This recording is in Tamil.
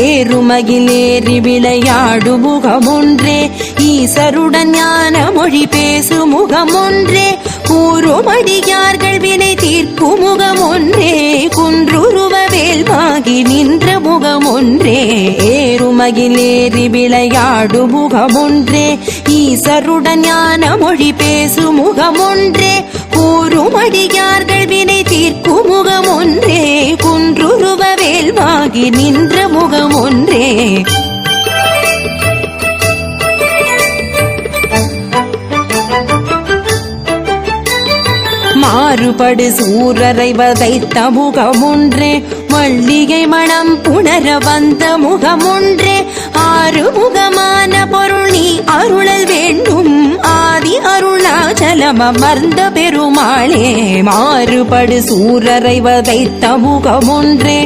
ஏறுமகிலேறி விளையாடு முகமொன்றே ஈசருடன் ஞான மொழி பேசு முகமொன்றே கூறுமடியார்கள் வினை தீர்க்கும் முகமொன்றே குன்றுருவ வேல்வாகி நின்ற முகமொன்றே ஏறுமகிலேறி விளையாடு முகமொன்றே ஈசருடன் ஞான மொழி பேசு முகமொன்றே கூறுமடியார்கள் வினை தீர்க்கும் முகமொன்றே குன்றுருவ வேல்வாகி நின்ற முகமொன்றே மாறுபடு சூரரை வதைத்த முகமொன்றே மல்லிகை மணம் புணர வந்த முகமொன்றே ஆறுமுகமான பொருள் நீ அருளல் வேண்டும் ஆதி அருணாச்சலம் அமர்ந்த பெருமாளே மாறுபடு சூரரை வதைத்த முகமொன்றே